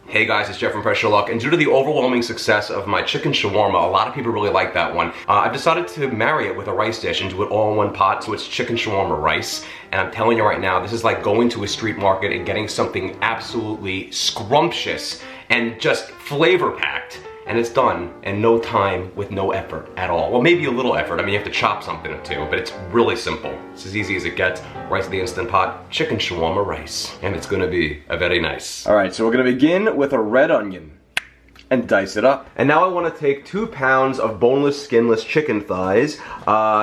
Hey guys, it's Jeff from Pressure Luck, and due to the overwhelming success of my chicken shawarma, a lot of people really like that one. I've decided to marry it with a rice dish and do it all in one pot, so it's chicken shawarma rice. And I'm telling you right now, this is like going to a street market and getting something absolutely scrumptious and just flavor-packed. And it's done in no time with no effort at all. Well, maybe a little effort. I mean, you have to chop something or two, but it's really simple. It's as easy as it gets. Rice in the Instant Pot, chicken shawarma rice. And it's gonna be a very nice. All right, so we're gonna begin with a red onion and dice it up. And now I wanna take 2 pounds of boneless, skinless chicken thighs.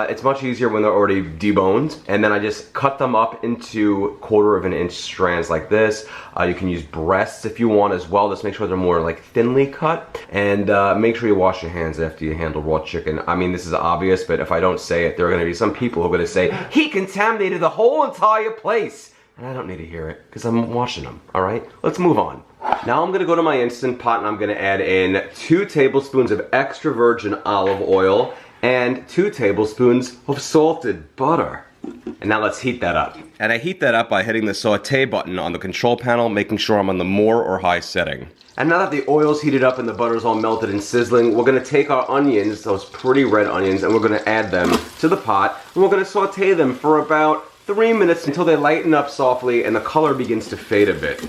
It's much easier when they're already deboned. And then I just cut them up into 1/4 inch strands like this. You can use breasts if you want as well. Just make sure they're more like thinly cut. And make sure you wash your hands after you handle raw chicken. I mean, this is obvious, but if I don't say it, there are gonna be some people who are gonna say, he contaminated the whole entire place. And I don't need to hear it, because I'm washing them, all right? Let's move on. Now I'm gonna go to my Instant Pot and I'm gonna add in 2 tablespoons of extra virgin olive oil and 2 tablespoons of salted butter. And now let's heat that up. And I heat that up by hitting the saute button on the control panel, making sure I'm on the more or high setting. And now that the oil's heated up and the butter's all melted and sizzling, we're gonna take our onions, those pretty red onions, and we're gonna add them to the pot, and we're gonna saute them for about 3 minutes until they lighten up softly and the color begins to fade a bit.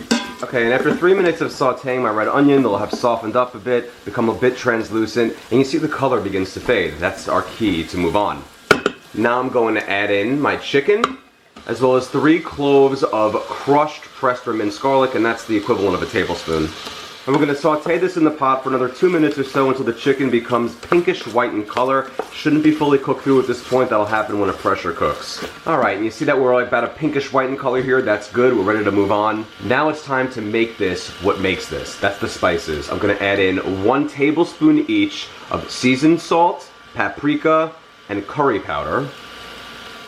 Okay, and after 3 minutes of sauteing my red onion, they'll have softened up a bit, become a bit translucent, and you see the color begins to fade. That's our key to move on. Now I'm going to add in my chicken, as well as 3 cloves of crushed pressed or minced garlic, and that's the equivalent of a tablespoon. And we're going to saute this in the pot for another 2 minutes or so until the chicken becomes pinkish white in color. Shouldn't be fully cooked through at this point. That'll happen when it pressure cooks. Alright, and you see that we're like about a pinkish white in color here. That's good. We're ready to move on. Now it's time to make this what makes this. That's the spices. I'm going to add in 1 tablespoon each of seasoned salt, paprika, and curry powder,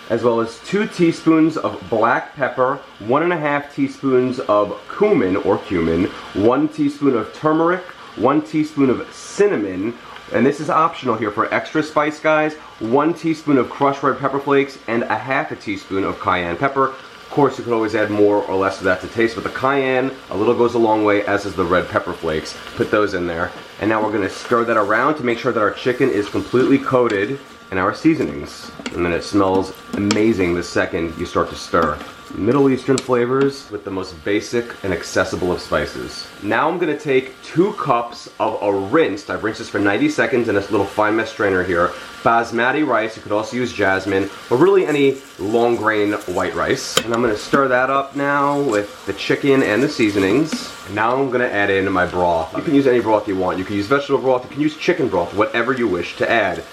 as well as 2 teaspoons of black pepper, 1½ teaspoons of cumin or cumin, 1 teaspoon of turmeric, 1 teaspoon of cinnamon, and this is optional here for extra spice, guys, 1 teaspoon of crushed red pepper flakes, and 1/2 teaspoon of cayenne pepper. Of course, you could always add more or less of that to taste, but the cayenne, a little goes a long way, as is the red pepper flakes. Put those in there. And now we're gonna stir that around to make sure that our chicken is completely coated in our seasonings. And then it smells amazing the second you start to stir. Middle Eastern flavors with the most basic and accessible of spices. Now I'm gonna take 2 cups of a rinsed, I've rinsed this for 90 seconds in this little fine mesh strainer here, basmati rice. You could also use jasmine, or really any long grain white rice. And I'm gonna stir that up now with the chicken and the seasonings. And now I'm gonna add in my broth. You can use any broth you want. You can use vegetable broth, you can use chicken broth, whatever you wish to add.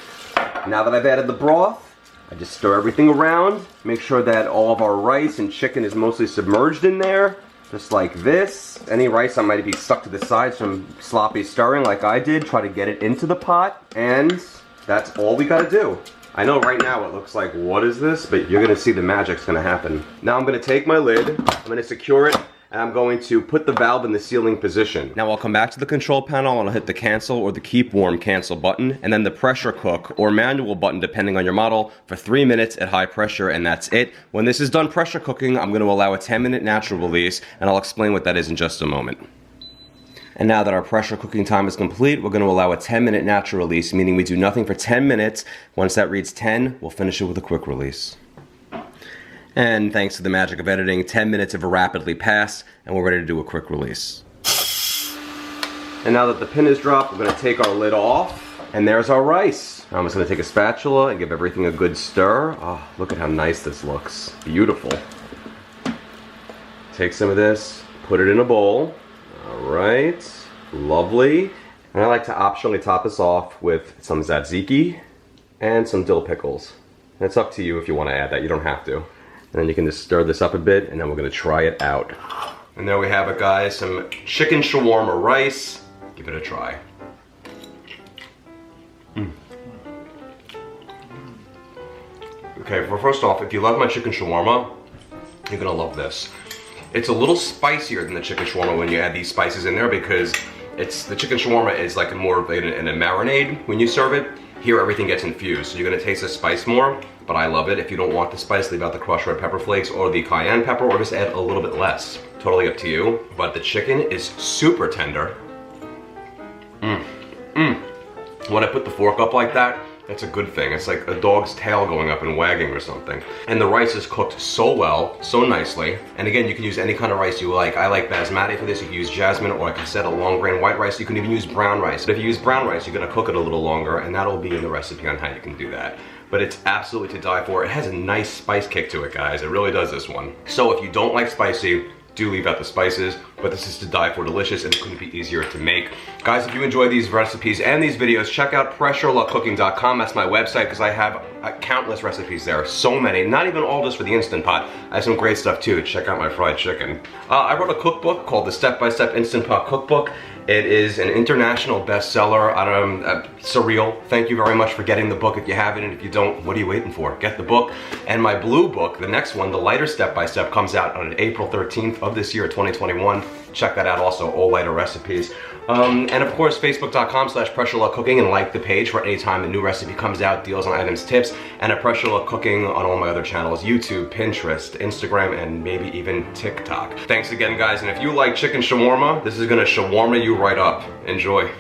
Now that I've added the broth, I just stir everything around, make sure that all of our rice and chicken is mostly submerged in there, just like this. Any rice that might be stuck to the sides from sloppy stirring like I did, try to get it into the pot, and that's all we gotta do. I know right now it looks like, what is this? But you're gonna see the magic's gonna happen. Now I'm gonna take my lid, I'm gonna secure it, and I'm going to put the valve in the sealing position. Now I'll come back to the control panel and I'll hit the cancel or the keep warm cancel button, and then the pressure cook or manual button depending on your model for 3 minutes at high pressure, and that's it. When this is done pressure cooking, I'm going to allow a 10-minute natural release, and I'll explain what that is in just a moment. And now that our pressure cooking time is complete, we're going to allow a 10-minute natural release, meaning we do nothing for 10 minutes. Once that reads 10, we'll finish it with a quick release. And thanks to the magic of editing, 10 minutes have rapidly passed, and we're ready to do a quick release. And now that the pin is dropped, we're going to take our lid off, and there's our rice. Now I'm just going to take a spatula and give everything a good stir. Oh, look at how nice this looks. Beautiful. Take some of this, put it in a bowl. Alright, lovely. And I like to optionally top this off with some tzatziki and some dill pickles. And it's up to you if you want to add that, you don't have to. And then you can just stir this up a bit, and then we're going to try it out. And there we have it, guys, some chicken shawarma rice. Give it a try. Okay, well, first off, if you love my chicken shawarma, you're going to love this. It's a little spicier than the chicken shawarma when you add these spices in there, because the chicken shawarma is like more in a marinade when you serve it. Here everything gets infused, so you're gonna taste the spice more. but I love it. If you don't want the spice, leave out the crushed red pepper flakes or the cayenne pepper, or just add a little bit less. Totally up to you. But the chicken is super tender. When I put the fork up like that, that's a good thing. It's like a dog's tail going up and wagging or something. And the rice is cooked so well, so nicely. And again, you can use any kind of rice you like. I like basmati for this. You can use jasmine, or like I said, a long grain white rice. You can even use brown rice. But if you use brown rice, you're gonna cook it a little longer, and that'll be in the recipe on how you can do that. But it's absolutely to die for. It has a nice spice kick to it, guys. It really does, this one. So if you don't like spicy, do leave out the spices, but this is to die for delicious, and it couldn't be easier to make. Guys, if you enjoy these recipes and these videos, check out pressureluckcooking.com. That's my website, because I have countless recipes there. So many, not even all just for the Instant Pot. I have some great stuff too. Check out my fried chicken. I wrote a cookbook called the Step-by-Step Instant Pot Cookbook. It is an international bestseller. Surreal. Thank you very much for getting the book if you have it, and if you don't, what are you waiting for? Get the book. And my blue book, the next one, the lighter Step-by-Step, comes out on April 13th of this year, 2021. Check that out also, all lighter recipes. And of course, facebook.com/pressureluckcooking, and like the page for any time a new recipe comes out, deals on items, tips, and a Pressure Luck Cooking on all my other channels, YouTube, Pinterest, Instagram, and maybe even TikTok. Thanks again, guys, and if you like chicken shawarma, this is gonna shawarma you right up. Enjoy.